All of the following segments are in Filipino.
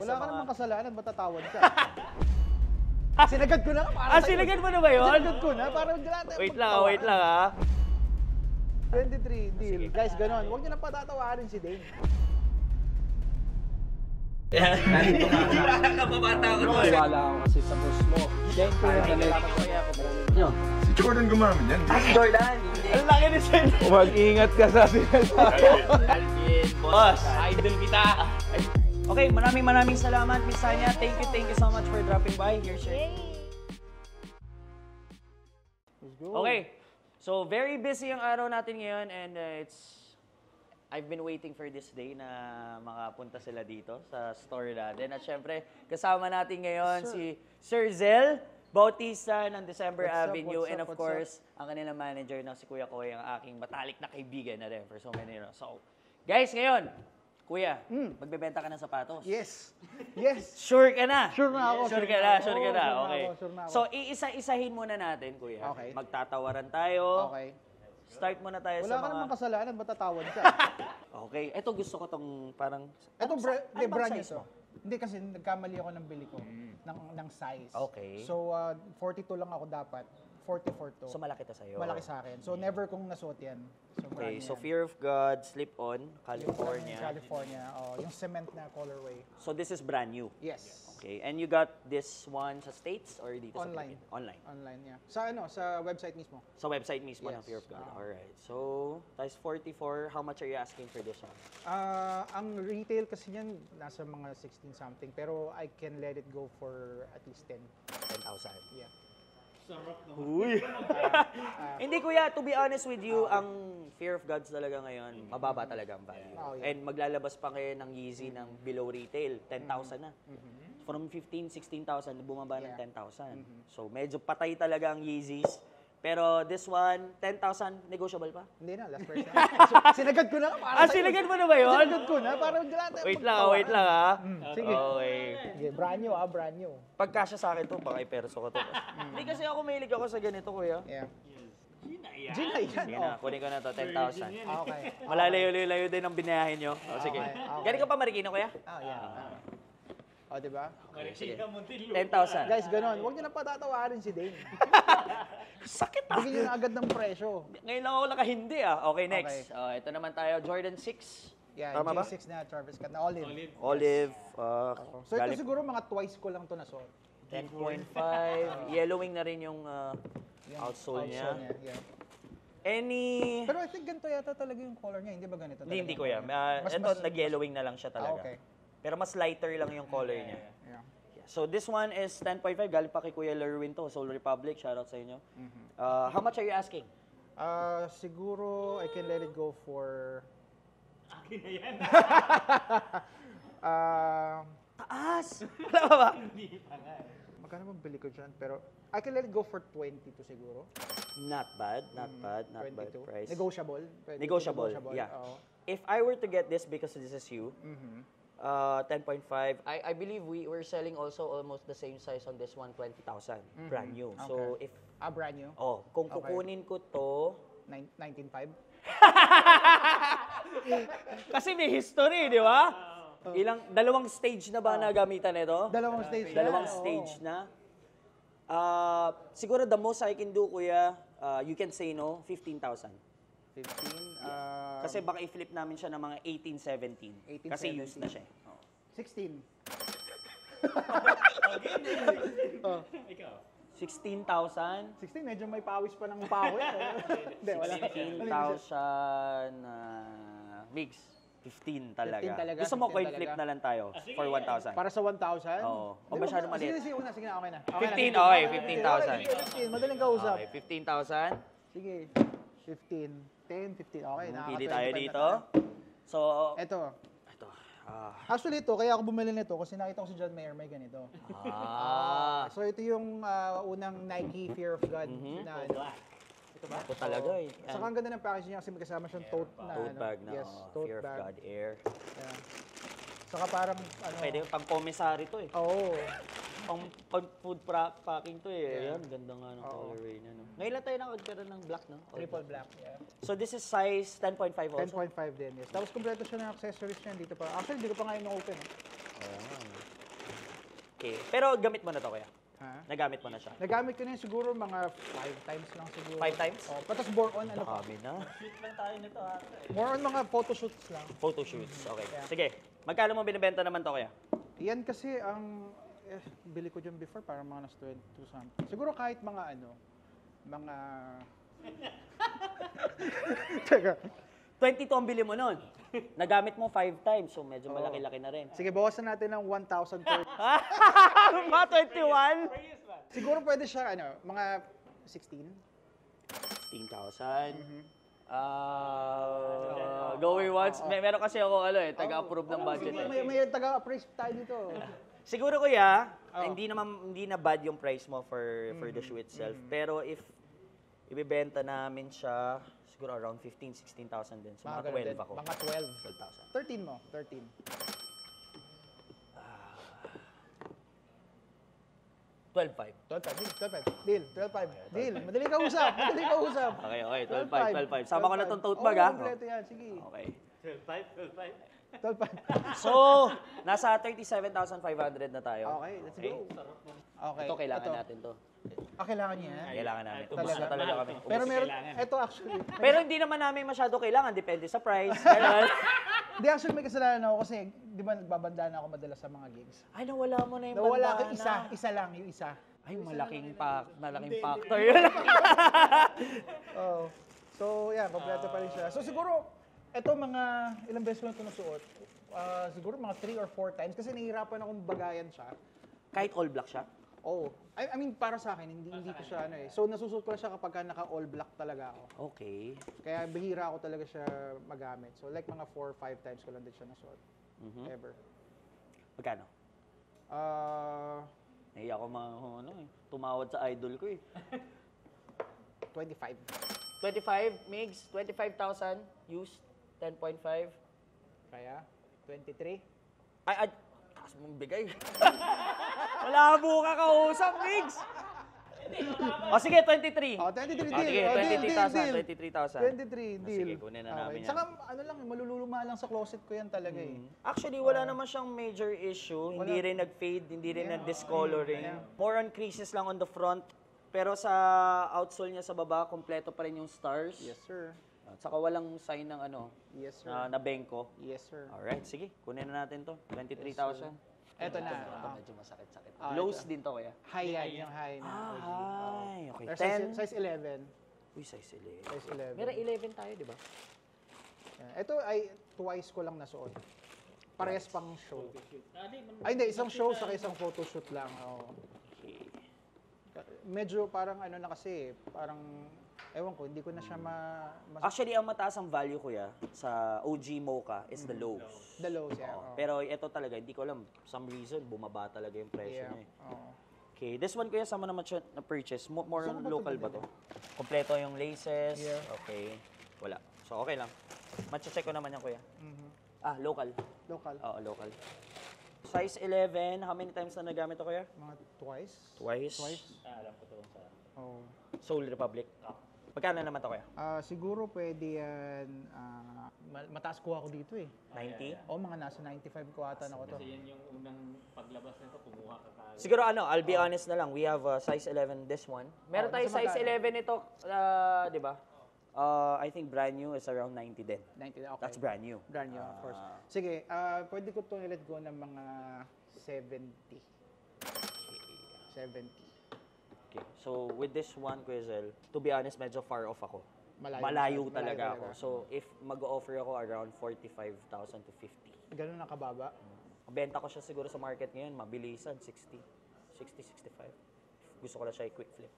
Wala ka namang kasalanan, matatawad ka. Sinagad ko na. Sinagad mo na ba yun? Sinagad ko na, para hindi natin Wait lang ah. 23, deal. Guys, ganon. Huwag niyo na patatawarin si Dane. Nakakababata ko to eh. Wala ako kasi sa boss mo. Then, Si Jordan gumamit yan. Jordan, hindi. Ang laki ni Sen. mag-ingat ka sa sinasabi. Alvin, boss, idol kita. Okay, maraming salamat, Miss Sanya. Thank you so much for dropping by. Here's your... Let's go. Okay, so very busy ang araw natin ngayon and I've been waiting for this day na makapunta sila dito sa store natin. At syempre, kasama natin ngayon si Sir Zell Bautista ng December Avenue. And of course, ang kanilang manager na si Kuya Koy, ang aking matalik na kaibigan na rin for so many years. So, guys, ngayon, Kuya, magbebenta ka ng sapatos. Yes. Sure ka na? Sure na ako. Sure ka na. Okay. Sure na ako. So, iisa-isahin muna natin, Kuya. Okay. Magtatawaran tayo. Okay. Start muna tayo Wala sa ka mga... namang kasalanan, matatawad ka. Okay. Ito gusto ko tong parang... Ito, Ano bang brand size ito. mo? Hindi kasi nagkamali ako ng bili ko ng size. Okay. So, 42 lang ako dapat. 44 to. So, malaki to sa'yo. Malaki sa akin. So, never kong nasuot yan. So, Okay, brand so yan. Fear of God, Slip-On, California. California. Oh, yung cement na colorway. So, this is brand new. Yes. Okay, and you got this one sa States or dito Online. sa Philippines? Online. Online, yeah. Sa website mismo. Sa website mismo ng Yes. Fear of God. Alright. So, times 44, how much are you asking for this one? Ang retail kasi niyan, nasa mga 16 something. Pero I can let it go for at least 10. 10,000. Yeah. Uy! Hindi kuya, to be honest with you, ang Fear of Gods talaga ngayon, mababa talaga ang value. Oh, yeah. And maglalabas pa kayo ng Yeezy ng below retail, 10,000 na. From 15, 16,000, bumaba ng Yeah. 10,000. So medyo patay talaga ang Yeezys. Pero this one, 10,000, negotiable pa? Hindi na, last verse na. Sinagad ko na. Sinagad mo na ba yun? Sinagad ko na, para hindi natin Wait lang ah. Sige. Okay. Sige, brand new brand new. Pagkasya sa akin to, baka iperso ko to. Hindi kasi ako mahilig ako sa ganito, kuya. Yeah. Gina yan. Sige na, kunin ko na to, 10,000. Okay. Malalayo-layo din ang binayahin nyo. O, sige. Okay. Galing ka pa Marikina, kuya? Yeah. O, diba? Sige. 10,000. Guys, ganon. Huwag niyo na patatawarin si Dane. Sakit ah. Bigyan niyo na agad ng presyo. Ngayon lang ako nakahindi ah. Okay, next. Ito naman tayo, Jordan 6. Yeah, Tama ba? J6 na Travis Scott na olive. Olive. So ito siguro mga twice ko lang to nasuot. 10.5. Yellowing na rin yung outsole niya. Yeah. Any... Pero I think ganito yata talaga yung color niya. Hindi ba ganito? Hindi kuya. Ito, nag-yellowing na lang siya talaga. Okay. Pero mas lighter lang yung color niya. Yeah. So this one is 10.5. Galing pa kay Kuya Lerwin to. Soul Republic. Shoutout sa inyo. How much are you asking? Siguro I can let it go for... Akin na yan. Taas! Wala pa ba? Magkano bang bili ko dyan? Pero I can let it go for 22 siguro. Not bad. Not bad 22. price. Negotiable. Negotiable, yeah. Oo. If I were to get this because this is you, 10.5, I believe we were selling also almost the same size on this one, 20,000. Brand new. So if... brand new? kung kukunin ko to... 19.5? Kasi may history, di ba? Dalawang stage na ba na gamitan nito? Dalawang stage na. Dalawang stage na. Siguro the most I can do, kuya, you can say no, 15,000. 15? Kasi baka i-flip namin siya ng mga 18, 17. Kasi used na siya. 16. 16,000. 16, medyo may pawis pa ng pawis. Hindi, wala. 15,000 mix. 15 talaga. 15 talaga, Gusto mo 15 coin talaga. flip na lang tayo for 1,000. Para sa 1,000? Oo. O masyado maliit. Sige, sige na, okay na. 15, okay, 15,000. 15, madaling kausap. Okay, 15,000. Sige, 15. 10, 15, okay. Pili tayo dito. So, Ito. ito. Actually, ito, kaya ako bumili nito kasi nakita ko si John Mayer may ganito. So, ito yung unang Nike Fear of God na ano. Ito ba? Ito talaga eh. Saka ang ganda ng packaging niya kasi may kasama siyang tote na Tote bag na Yes, tote Fear of bag. God Air. Yeah. Saka parang ano. Pwede yung pang-commissary to eh. Oo. Pang food packing to eh. Ayan, ganda nga ng colorway niya. No? Ngayon lang tayo nakagkaroon ng black, no? Triple black, yeah. So this is size 10.5 also? 10.5 din, yes. Tapos kompleto siya ng accessories niya dito pa. Actually, hindi ko pa nga in-open. Okay. Pero gamit mo na to, kuya? Ha? Nagamit mo na siya? Nagamit ko na yun siguro mga 5 times lang siguro. 5 times? Oh, patas more on ano pa? Dami na. More on mga photoshoots lang. Photoshoots. Okay. Yeah. Sige. Magkano mo binibenta naman to, kuya? Yan kasi ang bili ko dyan before parang mga nas 22 something. Siguro kahit mga ano, mga... Teka. 22 ang bili mo nun. Nagamit mo 5 times, so medyo malaki-laki na rin. Sige, bawasan natin ng 1,000 per... Mga 21? Siguro pwede siya, ano, mga 16? 16,000. Going once. Meron kasi ako, taga-approve ng budget. May taga-appraise tayo dito. Siguro kuya, hindi na bad yung price mo for the shoe itself. Pero if ibebenta namin siya, siguro around 15,000-16,000 din. So mga 12 ako. Mga 12. 12,000. 13 mo, 13. 12,500. 12.5. Deal, 12.5. Deal. Madali ka usap. Okay, 12,500. Sama ko na tong tote bag, ha? Kompleto yan. Sige. Okay. 12.5. So, nasa 37,500 na tayo. Okay, let's go. Okay. Ito, kailangan natin to. Kailangan niya. Kailangan namin. Ubus na talaga kami. Pero meron, ito actually. Pero hindi naman namin masyado kailangan. Depende sa price. Ganun. Hindi, actually may kasalanan ako kasi, di ba nagbabandaan ako madalas sa mga gigs. Ay, nawala mo na yung Nawala bandana. ka isa lang, yung isa. Ay, malaking factor yun. Oh. So, yeah, kompleto pa rin siya. So, siguro, ito mga ilang beses ko na ito nasuot. Siguro mga 3 or 4 times kasi nahihirapan akong bagayan siya. Kahit all black siya? Oh, I mean, para sa akin, hindi ko siya ano eh. So, nasusuot ko lang siya kapag naka-all black talaga ako. Okay. Kaya bihira ako talaga siya magamit. So, like mga 4 or 5 times ko lang din siya nasuot. Ever. Magkano? Nahiya ako tumawad sa idol ko eh. 25. 25, Migs, 25,000, used, 10.5. Kaya, 23. Ay, taas mong bigay. Wala mo ka kausap, Migs. O sige, 23. Oh, 23 deal. Sige, Oh, 23,000. 23 deal. Sige, kunin na namin yan. Saka, ano lang, malululuma lang sa closet ko yan talaga eh. Actually, wala naman siyang major issue. Hindi rin nag-fade, hindi rin nag-discoloring. More on creases lang on the front. Pero sa outsole niya sa baba, kompleto pa rin yung stars. Yes, sir. At saka walang sign ng Yes, sir. na bengko. Yes, sir. Alright, sige. Kunin na natin to. 23,000. Eto na. Ito medyo masakit-sakit. Ah, Lows din to kaya. High yan, yung high na OG. Ay, okay. Pero 10. size 11. Uy, size 11. Size 11. Meron 11 tayo, di ba? Yan. Ito ay twice ko lang nasuot. Parehas pang show. Ay, hindi. Isang show sa isang photoshoot lang. Oh. Okay. Medyo parang ano na kasi, parang, ewan ko, hindi ko na siya Actually, ang mataas ang value kuya sa OG Mocha is the lows. the lows, yeah. Oo. Oh. Pero ito talaga, hindi ko alam. Some reason, bumaba talaga yung presyo Yeah. niya eh. Oh. Okay, this one kuya, sama naman siya na-purchase. More Saan on ba local ito ba to? Kompleto yung laces. Yeah. Okay. Wala. So, okay lang. Matcha-check ko naman yan kuya. Mhm. Local. Local. Oo, local. Size 11, how many times na nagamit to kuya? Mga twice. Twice. Alam ko to sa... Oh. Soul Republic. Magkano naman to kuya? Siguro pwede yan, mataas ko ako dito eh. 90? O, mga nasa 95 ko ata na ko to. Kasi yan yung unang paglabas nito, kumuha ka kagad. Siguro I'll be honest na lang. We have size 11 this one. Meron tayo nasa size magkano? 11 ito, di ba? I think brand new is around 90 din. 90, okay. That's brand new. Brand new, of course. Sige, pwede ko itong i-let go ng mga 70. 70. Okay. So with this one, Quezel, to be honest, medyo far off ako. Malayo Talaga ako. talaga. So if mag-offer ako around 45,000 to 50. Ganun na kababa. Ang benta ko siya siguro sa market ngayon, mabilisan, 60, 65. Gusto ko lang siya i-quick flip.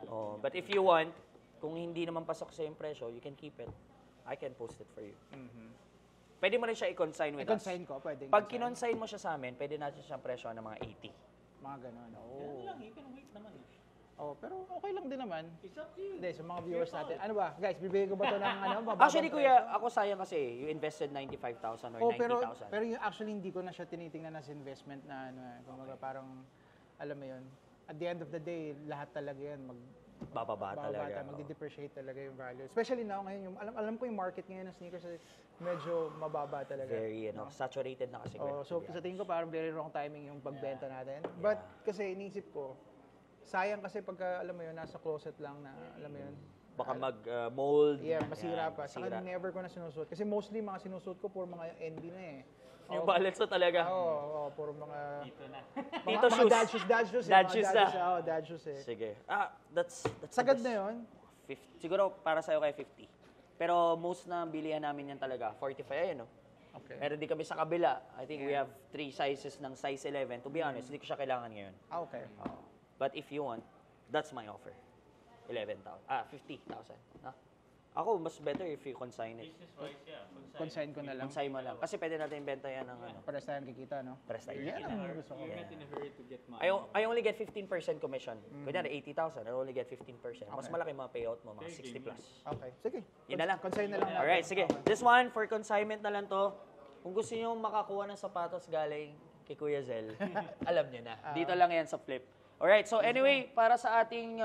Oh, but if you want, kung hindi naman pasok sa yung presyo, you can keep it. I can post it for you. Pwede mo rin siya i-consign with us. I-consign ko, pwede. Pag kinonsign mo siya sa amin, pwede natin siyang presyo ng mga 80. Mga ganun. Oh. Ano lang, you can wait naman eh. Oh, pero okay lang din naman. It's up to you. Hindi, sa mga viewers natin. Ano ba? Guys, bibigyan ko ba ito ng mababang Actually, presyo? kuya, ako sayang kasi you invested 95,000 or Oh, 90,000. pero yung actually hindi ko na siya tinitingnan as investment na ano, kumbaga parang alam mo 'yun. At the end of the day, lahat talaga 'yan Bababa talaga. Magdi-depreciate talaga yung value. Especially now ngayon, alam ko yung market ngayon ng sneakers ay medyo mababa talaga. Very, saturated na kasi. So sa tingin ko parang very wrong timing yung pagbenta natin. But kasi iniisip ko, sayang kasi pagka, alam mo yun, nasa closet lang na, alam mo yun, Baka mag-mold. masira pa. Saka never ko na sinusuot. Kasi mostly mga sinusuot ko puro mga NB na eh. Yung balance na talaga. Oo, puro mga... Dito mga shoes. Dad shoes. Dad shoes na. Dad shoes eh. Sige. That's Sagad na yun. 50. Siguro para sa'yo kay 50. Pero most na bilihan namin yan talaga, 45. Ayun, no? Okay. Meron din kami sa kabila. I think we have 3 sizes ng size 11. To be honest, hindi ko siya kailangan ngayon. Okay. But if you want, that's my offer. 50,000. Huh? Ako, mas better if you consign it. Business-wise, yeah. Consign ko na lang. Consign mo lang. Kasi pwede natin ibenta yan ng ano. Para sa kikita, no? Pares tayo. Yan ang gusto ko. You're not in a hurry to get money. I only get 15% commission. Kunyari, 80,000, I only get 15%. Mas malaki mga payout mo, mga 60 plus. Okay. Sige. Yun na lang. Consign na lang natin. Alright, sige. This one, for consignment na lang to. Kung gusto nyo makakuha ng sapatos galing kay Kuya Zel, alam nyo na. Dito lang yan sa Flip. Alright, so anyway, para sa ating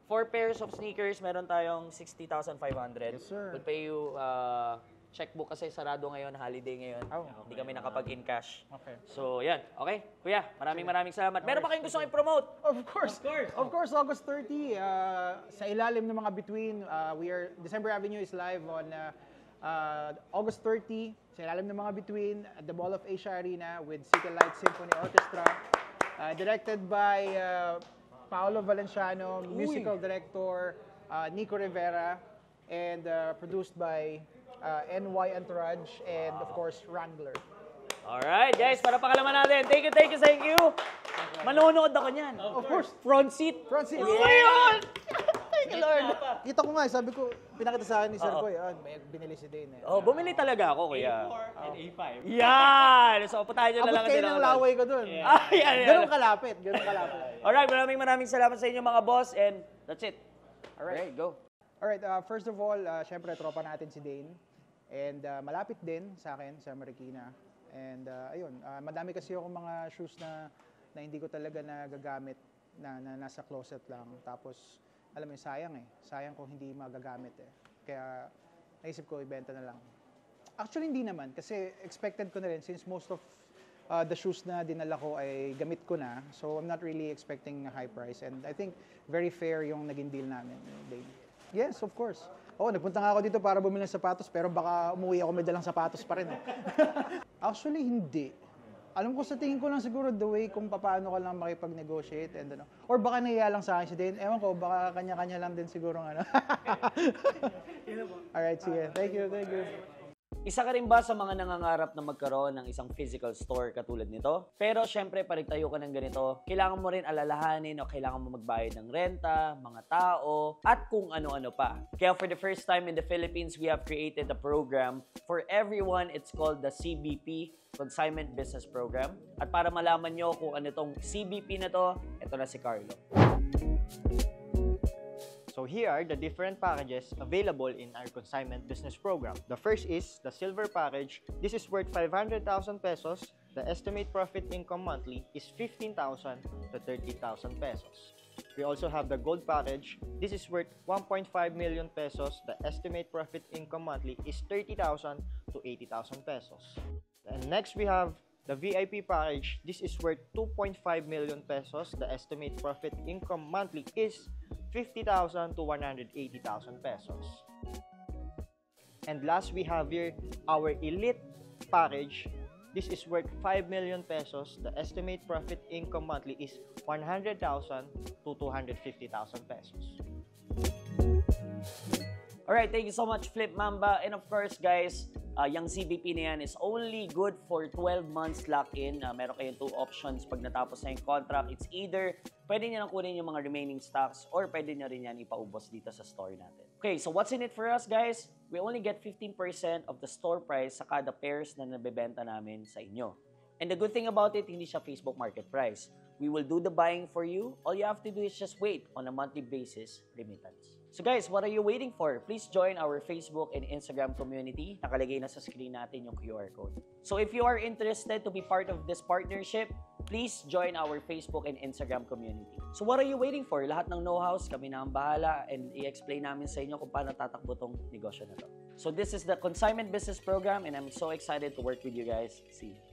4 pairs of sneakers, meron tayong 60,500. Yes, sir. We'll pay you checkbook kasi sarado ngayon, holiday ngayon. Hindi kami nakapag-in cash. Okay. So, yan. Okay? Kuya, maraming salamat. Meron ba kayong gusto i-promote? Of course, August 30, sa ilalim ng mga Between, December Avenue is live on August 30, sa ilalim ng mga Between, at the Mall of Asia Arena with City Lights Symphony Orchestra. Directed by Paolo Valenciano, musical director Nico Rivera, and produced by NY Entourage, and of course, Wrangler. Alright, guys, para pakalaman natin. Thank you. Manonood ako niyan. Of course. Front seat. Francis! Oh my God! Thank you, Lord! Kita ko nga, sabi ko, pinakita sa akin ni Sir Koy, may binili si Dane. Oh, bumili talaga ako, kuya. A4 and A5. Yan! So, putahan nyo na Abot lang. kayo ng laway ko dun. Yan. Ganun kalapit. Alright, maraming salamat sa inyo mga boss, and that's it. Alright, go. Alright, first of all, syempre, tropa natin si Dane. And malapit din sa akin, sa Marikina. And ayun, madami kasi ako mga shoes na hindi ko talaga nagagamit, na nasa closet lang. Tapos, alam mo, sayang eh. Sayang kung hindi magagamit eh. Kaya, naisip ko, ibenta na lang. Actually, hindi naman. Kasi expected ko na rin, since most of the shoes na dinala ko ay gamit ko na. So, I'm not really expecting a high price. And I think, very fair yung naging deal namin, Dane. Yes, of course. Nagpunta nga ako dito para bumili ng sapatos, pero baka umuwi ako may dalang sapatos pa rin. Actually, hindi. Alam ko, sa tingin ko lang siguro the way kung paano ka lang makipag-negotiate and ano. Or baka nahiya lang sa akin si Dane. Ewan ko, baka kanya-kanya lang din siguro ano. Alright, sige. Thank you. Isa ka rin ba sa mga nangangarap na magkaroon ng isang physical store katulad nito? Pero syempre, paritayo ka ng ganito, kailangan mo rin alalahanin o kailangan mo magbayad ng renta, mga tao, at kung ano-ano pa. Kaya for the first time in the Philippines, we have created a program for everyone. It's called the CBP, Consignment Business Program. At para malaman nyo kung ano itong CBP na to, ito na si Carlo. So here are the different packages available in our consignment business program. The first is the silver package. This is worth 500,000 pesos. The estimate profit income monthly is 15,000 to 30,000 pesos. We also have the gold package. This is worth 1.5 million pesos. The estimate profit income monthly is 30,000 to 80,000 pesos. And next we have the VIP package. This is worth 2.5 million pesos. The estimate profit income monthly is 50,000 to 180,000 pesos. And last, we have here our elite package. This is worth 5 million pesos. The estimate profit income monthly is 100,000 to 250,000 pesos. Alright, thank you so much, Flip Mamba. And of course, guys, yung CBP na yan is only good for 12 months lock-in. Meron kayong 2 options pag natapos na yung contract. It's either pwede nyo nang kunin yung mga remaining stocks or pwede nyo rin yan ipaubos dito sa store natin. Okay, so what's in it for us, guys? We only get 15% of the store price sa kada pairs na nabebenta namin sa inyo. And the good thing about it, hindi siya Facebook market price. We will do the buying for you. All you have to do is just wait on a monthly basis remittance. So guys, what are you waiting for? Please join our Facebook and Instagram community. Nakalagay na sa screen natin yung QR code. So if you are interested to be part of this partnership, please join our Facebook and Instagram community. So what are you waiting for? Lahat ng know-hows, kami na ang bahala and i-explain namin sa inyo kung paano tatakbo tong negosyo na to. So this is the Consignment Business Program and I'm so excited to work with you guys. See you.